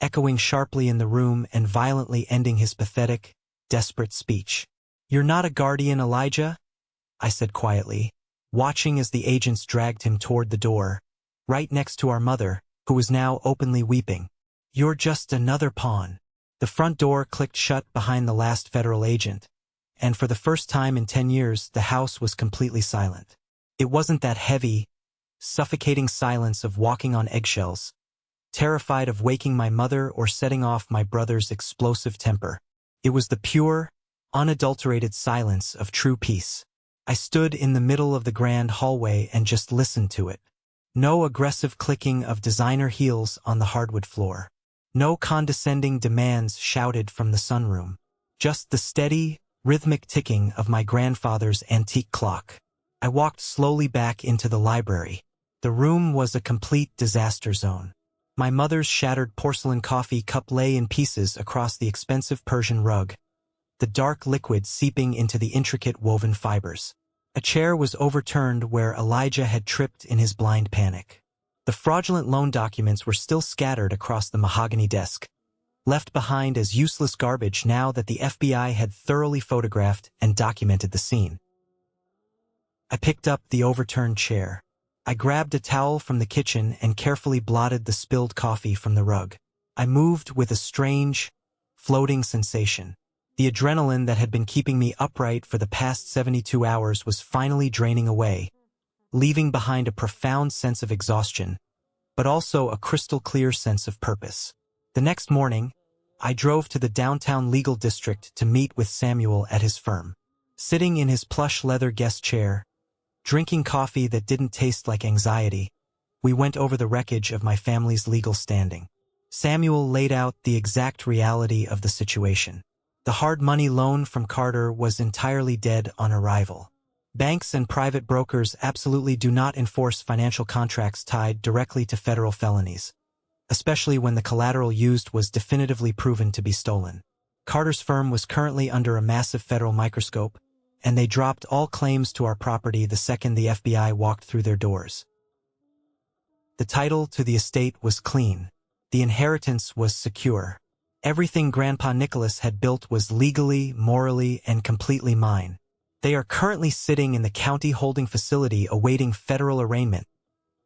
echoing sharply in the room and violently ending his pathetic, desperate speech. "You're not a guardian, Elijah," I said quietly, watching as the agents dragged him toward the door, right next to our mother, who was now openly weeping. "You're just another pawn." The front door clicked shut behind the last federal agent, and for the first time in 10 years, the house was completely silent. It wasn't that heavy, suffocating silence of walking on eggshells, terrified of waking my mother or setting off my brother's explosive temper. It was the pure, unadulterated silence of true peace. I stood in the middle of the grand hallway and just listened to it. No aggressive clicking of designer heels on the hardwood floor. No condescending demands shouted from the sunroom. Just the steady, rhythmic ticking of my grandfather's antique clock. I walked slowly back into the library. The room was a complete disaster zone. My mother's shattered porcelain coffee cup lay in pieces across the expensive Persian rug, the dark liquid seeping into the intricate woven fibers. A chair was overturned where Elijah had tripped in his blind panic. The fraudulent loan documents were still scattered across the mahogany desk, left behind as useless garbage now that the FBI had thoroughly photographed and documented the scene. I picked up the overturned chair. I grabbed a towel from the kitchen and carefully blotted the spilled coffee from the rug. I moved with a strange, floating sensation. The adrenaline that had been keeping me upright for the past 72 hours was finally draining away, leaving behind a profound sense of exhaustion, but also a crystal-clear sense of purpose. The next morning, I drove to the downtown legal district to meet with Samuel at his firm. Sitting in his plush leather guest chair, drinking coffee that didn't taste like anxiety, we went over the wreckage of my family's legal standing. Samuel laid out the exact reality of the situation. The hard money loan from Carter was entirely dead on arrival. Banks and private brokers absolutely do not enforce financial contracts tied directly to federal felonies, especially when the collateral used was definitively proven to be stolen. Carter's firm was currently under a massive federal microscope, and they dropped all claims to our property the second the FBI walked through their doors. The title to the estate was clean. The inheritance was secure. Everything Grandpa Nicholas had built was legally, morally, and completely mine. They are currently sitting in the county holding facility awaiting federal arraignment,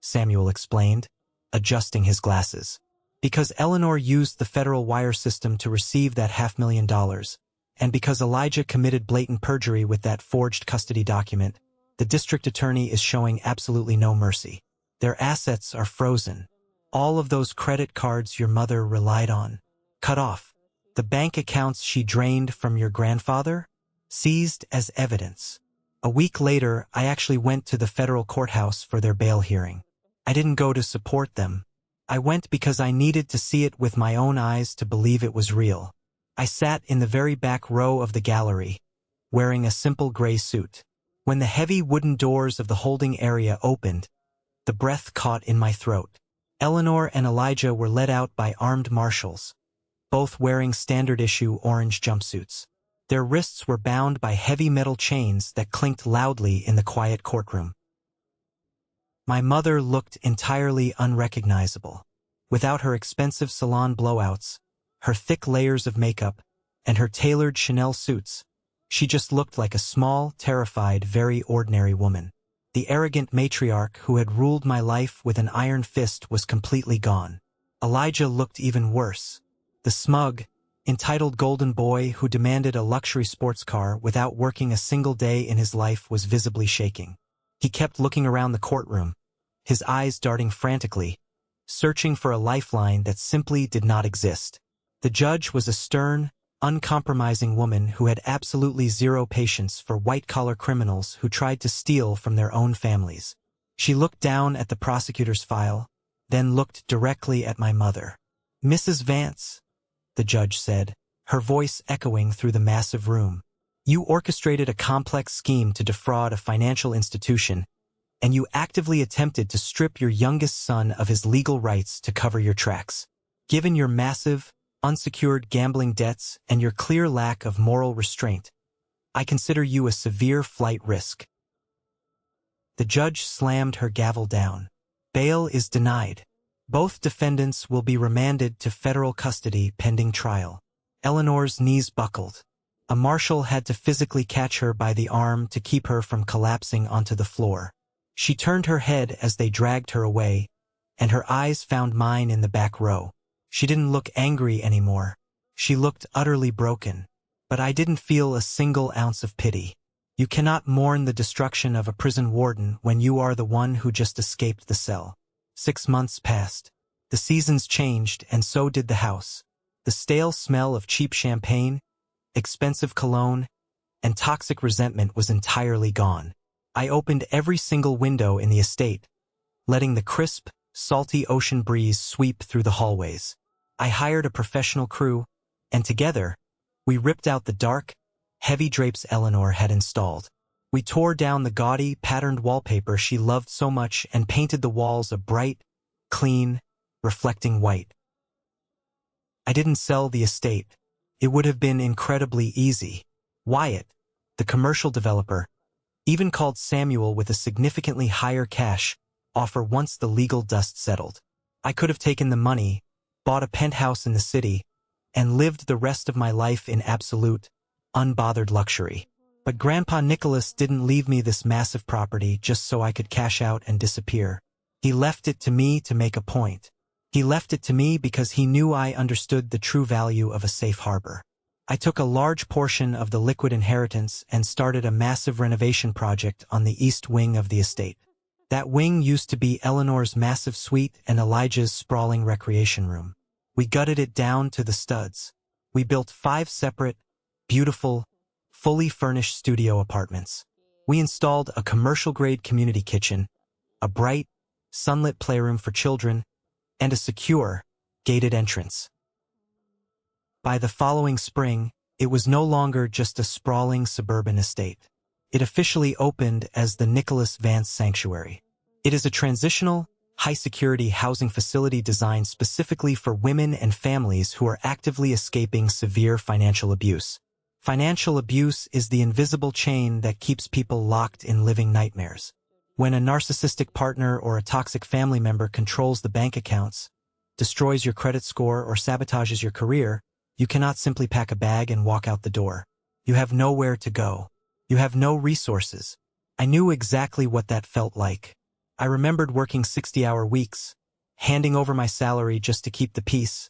Samuel explained, adjusting his glasses. Because Eleanor used the federal wire system to receive that $500,000, and because Elijah committed blatant perjury with that forged custody document, the district attorney is showing absolutely no mercy. Their assets are frozen. All of those credit cards your mother relied on, cut off. The bank accounts she drained from your grandfather, seized as evidence. A week later, I actually went to the federal courthouse for their bail hearing. I didn't go to support them. I went because I needed to see it with my own eyes to believe it was real. I sat in the very back row of the gallery, wearing a simple gray suit. When the heavy wooden doors of the holding area opened, the breath caught in my throat. Eleanor and Elijah were led out by armed marshals, both wearing standard-issue orange jumpsuits. Their wrists were bound by heavy metal chains that clinked loudly in the quiet courtroom. My mother looked entirely unrecognizable. Without her expensive salon blowouts, her thick layers of makeup, and her tailored Chanel suits, she just looked like a small, terrified, very ordinary woman. The arrogant matriarch who had ruled my life with an iron fist was completely gone. Elijah looked even worse. The smug, entitled golden boy who demanded a luxury sports car without working a single day in his life was visibly shaking. He kept looking around the courtroom, his eyes darting frantically, searching for a lifeline that simply did not exist. The judge was a stern, uncompromising woman who had absolutely zero patience for white-collar criminals who tried to steal from their own families. She looked down at the prosecutor's file, then looked directly at my mother. "Mrs. Vance," the judge said, her voice echoing through the massive room. "You orchestrated a complex scheme to defraud a financial institution, and you actively attempted to strip your youngest son of his legal rights to cover your tracks. Given your massive, unsecured gambling debts and your clear lack of moral restraint, I consider you a severe flight risk." The judge slammed her gavel down. "Bail is denied. Both defendants will be remanded to federal custody pending trial." Eleanor's knees buckled. A marshal had to physically catch her by the arm to keep her from collapsing onto the floor. She turned her head as they dragged her away, and her eyes found mine in the back row. She didn't look angry anymore. She looked utterly broken. But I didn't feel a single ounce of pity. You cannot mourn the destruction of a prison warden when you are the one who just escaped the cell. 6 months passed. The seasons changed, and so did the house. The stale smell of cheap champagne, expensive cologne, and toxic resentment was entirely gone. I opened every single window in the estate, letting the crisp, salty ocean breeze sweep through the hallways. I hired a professional crew, and together, we ripped out the dark, heavy drapes Eleanor had installed. We tore down the gaudy, patterned wallpaper she loved so much and painted the walls a bright, clean, reflecting white. I didn't sell the estate. It would have been incredibly easy. Wyatt, the commercial developer, even called Samuel with a significantly higher cash offer once the legal dust settled. I could have taken the money, bought a penthouse in the city, and lived the rest of my life in absolute, unbothered luxury. But Grandpa Nicholas didn't leave me this massive property just so I could cash out and disappear. He left it to me to make a point. He left it to me because he knew I understood the true value of a safe harbor. I took a large portion of the liquid inheritance and started a massive renovation project on the east wing of the estate. That wing used to be Eleanor's massive suite and Elijah's sprawling recreation room. We gutted it down to the studs. We built 5 separate, beautiful, fully furnished studio apartments. We installed a commercial-grade community kitchen, a bright, sunlit playroom for children, and a secure, gated entrance. By the following spring, it was no longer just a sprawling suburban estate. it officially opened as the Nicholas Vance Sanctuary. It is a transitional, high-security housing facility designed specifically for women and families who are actively escaping severe financial abuse. Financial abuse is the invisible chain that keeps people locked in living nightmares. When a narcissistic partner or a toxic family member controls the bank accounts, destroys your credit score, or sabotages your career, you cannot simply pack a bag and walk out the door. You have nowhere to go. You have no resources. I knew exactly what that felt like. I remembered working 60-hour weeks, handing over my salary just to keep the peace,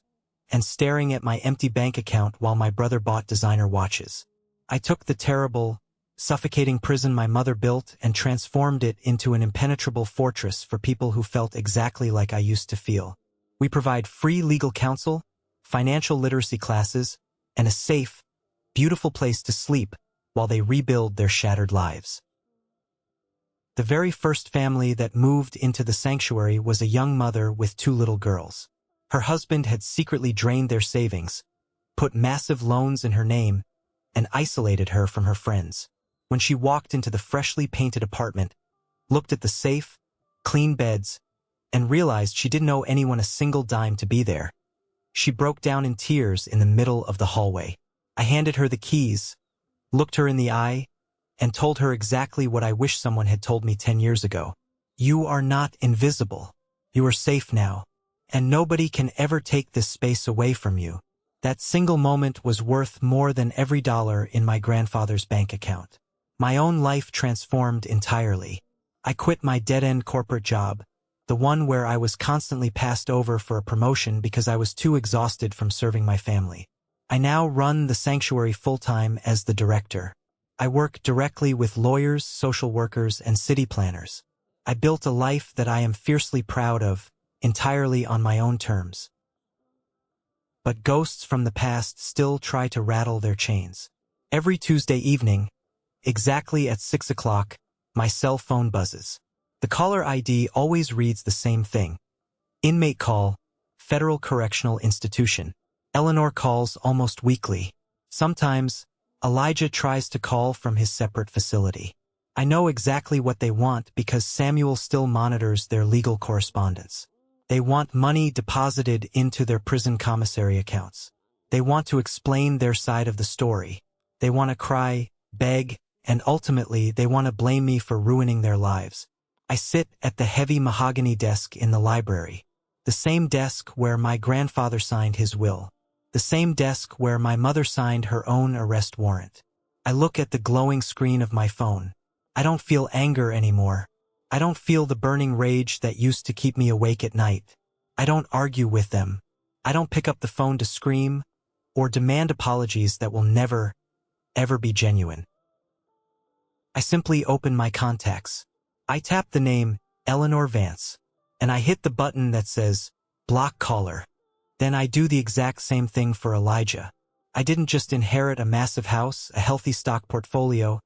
and staring at my empty bank account while my brother bought designer watches. I took the terrible, suffocating prison my mother built and transformed it into an impenetrable fortress for people who felt exactly like I used to feel. We provide free legal counsel, financial literacy classes, and a safe, beautiful place to sleep while they rebuild their shattered lives. The very first family that moved into the sanctuary was a young mother with 2 little girls. Her husband had secretly drained their savings, put massive loans in her name, and isolated her from her friends. When she walked into the freshly painted apartment, looked at the safe, clean beds, and realized she didn't owe anyone a single dime to be there, she broke down in tears in the middle of the hallway. I handed her the keys, looked her in the eye, and told her exactly what I wish someone had told me 10 years ago. You are not invisible. You are safe now, and nobody can ever take this space away from you. That single moment was worth more than every dollar in my grandfather's bank account. My own life transformed entirely. I quit my dead-end corporate job, the one where I was constantly passed over for a promotion because I was too exhausted from serving my family. I now run the sanctuary full-time as the director. I work directly with lawyers, social workers, and city planners. I built a life that I am fiercely proud of, entirely on my own terms. But ghosts from the past still try to rattle their chains. Every Tuesday evening, exactly at 6 o'clock, my cell phone buzzes. The caller ID always reads the same thing. Inmate call, Federal Correctional Institution. Eleanor calls almost weekly. Sometimes, Elijah tries to call from his separate facility. I know exactly what they want because Samuel still monitors their legal correspondence. They want money deposited into their prison commissary accounts. They want to explain their side of the story. They want to cry, beg, and ultimately they want to blame me for ruining their lives. I sit at the heavy mahogany desk in the library, the same desk where my grandfather signed his will, the same desk where my mother signed her own arrest warrant. I look at the glowing screen of my phone. I don't feel anger anymore. I don't feel the burning rage that used to keep me awake at night. I don't argue with them. I don't pick up the phone to scream or demand apologies that will never, ever be genuine. I simply open my contacts. I tap the name Eleanor Vance, and I hit the button that says block caller. Then I do the exact same thing for Elijah. I didn't just inherit a massive house, a healthy stock portfolio,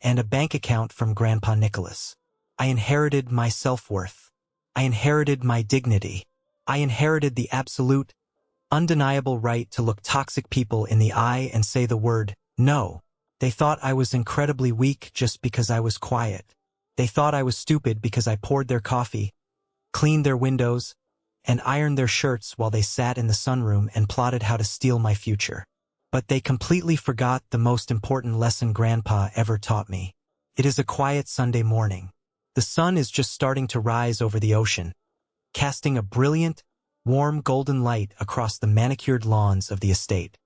and a bank account from Grandpa Nicholas. I inherited my self-worth. I inherited my dignity. I inherited the absolute, undeniable right to look toxic people in the eye and say the word no. They thought I was incredibly weak just because I was quiet. They thought I was stupid because I poured their coffee, cleaned their windows, and ironed their shirts while they sat in the sunroom and plotted how to steal my future. But they completely forgot the most important lesson Grandpa ever taught me. It is a quiet Sunday morning. The sun is just starting to rise over the ocean, casting a brilliant, warm golden light across the manicured lawns of the estate.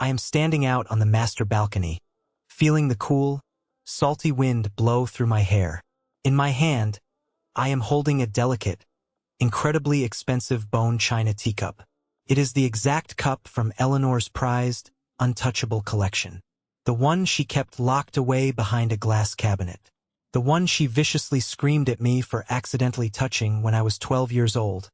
I am standing out on the master balcony, feeling the cool, salty wind blow through my hair. In my hand, I am holding a delicate, incredibly expensive bone china teacup. It is the exact cup from Eleanor's prized, untouchable collection. The one she kept locked away behind a glass cabinet. The one she viciously screamed at me for accidentally touching when I was 12 years old,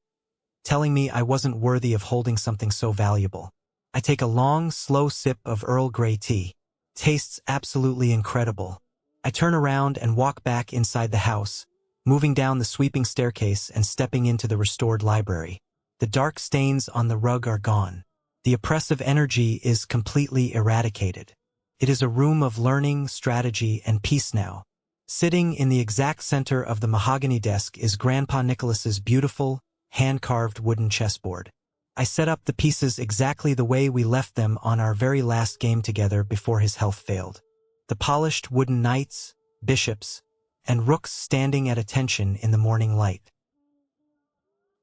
telling me I wasn't worthy of holding something so valuable. I take a long, slow sip of Earl Grey tea. Tastes absolutely incredible. I turn around and walk back inside the house, moving down the sweeping staircase and stepping into the restored library. The dark stains on the rug are gone. The oppressive energy is completely eradicated. It is a room of learning, strategy, and peace now. Sitting in the exact center of the mahogany desk is Grandpa Nicholas's beautiful, hand-carved wooden chessboard. I set up the pieces exactly the way we left them on our very last game together before his health failed. The polished wooden knights, bishops, and rooks standing at attention in the morning light.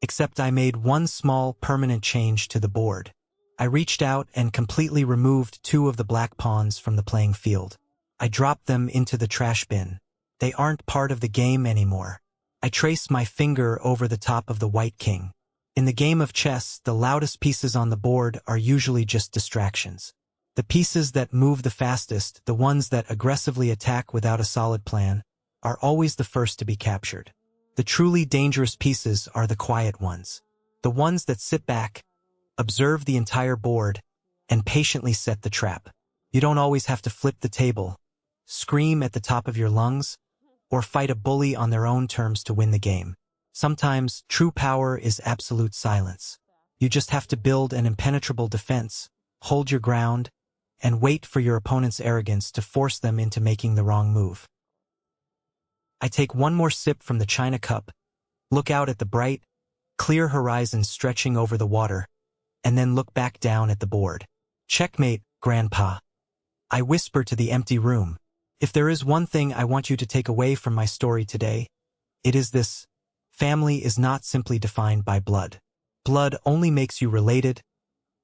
Except I made one small, permanent change to the board. I reached out and completely removed 2 of the black pawns from the playing field. I dropped them into the trash bin. They aren't part of the game anymore. I trace my finger over the top of the white king. In the game of chess, the loudest pieces on the board are usually just distractions. The pieces that move the fastest, the ones that aggressively attack without a solid plan, are always the first to be captured. The truly dangerous pieces are the quiet ones. The ones that sit back, observe the entire board, and patiently set the trap. You don't always have to flip the table, scream at the top of your lungs, or fight a bully on their own terms to win the game. Sometimes, true power is absolute silence. You just have to build an impenetrable defense, hold your ground, and wait for your opponent's arrogance to force them into making the wrong move. I take one more sip from the china cup, look out at the bright, clear horizon stretching over the water, and then look back down at the board. Checkmate, Grandpa. I whisper to the empty room. If there is one thing I want you to take away from my story today, it is this: family is not simply defined by blood. Blood only makes you related.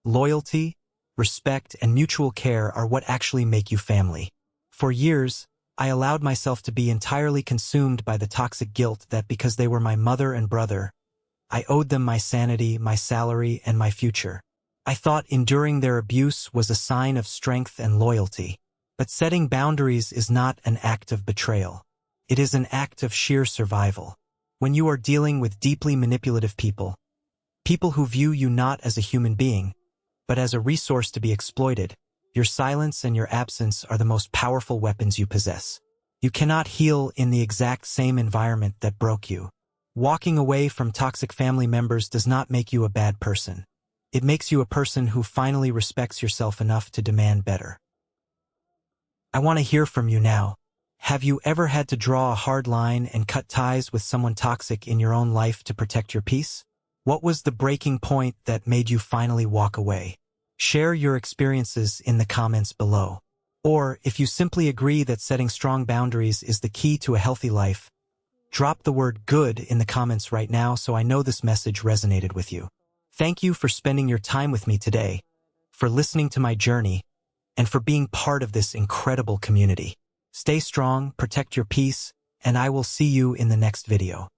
Loyalty, respect, and mutual care are what actually make you family. For years, I allowed myself to be entirely consumed by the toxic guilt that because they were my mother and brother, I owed them my sanity, my salary, and my future. I thought enduring their abuse was a sign of strength and loyalty. But setting boundaries is not an act of betrayal. It is an act of sheer survival. When you are dealing with deeply manipulative people who view you not as a human being, but as a resource to be exploited, your silence and your absence are the most powerful weapons you possess. You cannot heal in the exact same environment that broke you. Walking away from toxic family members does not make you a bad person. It makes you a person who finally respects yourself enough to demand better. I want to hear from you now. Have you ever had to draw a hard line and cut ties with someone toxic in your own life to protect your peace? What was the breaking point that made you finally walk away? Share your experiences in the comments below. Or, if you simply agree that setting strong boundaries is the key to a healthy life, drop the word "good" in the comments right now so I know this message resonated with you. Thank you for spending your time with me today, for listening to my journey, and for being part of this incredible community. Stay strong, protect your peace, and I will see you in the next video.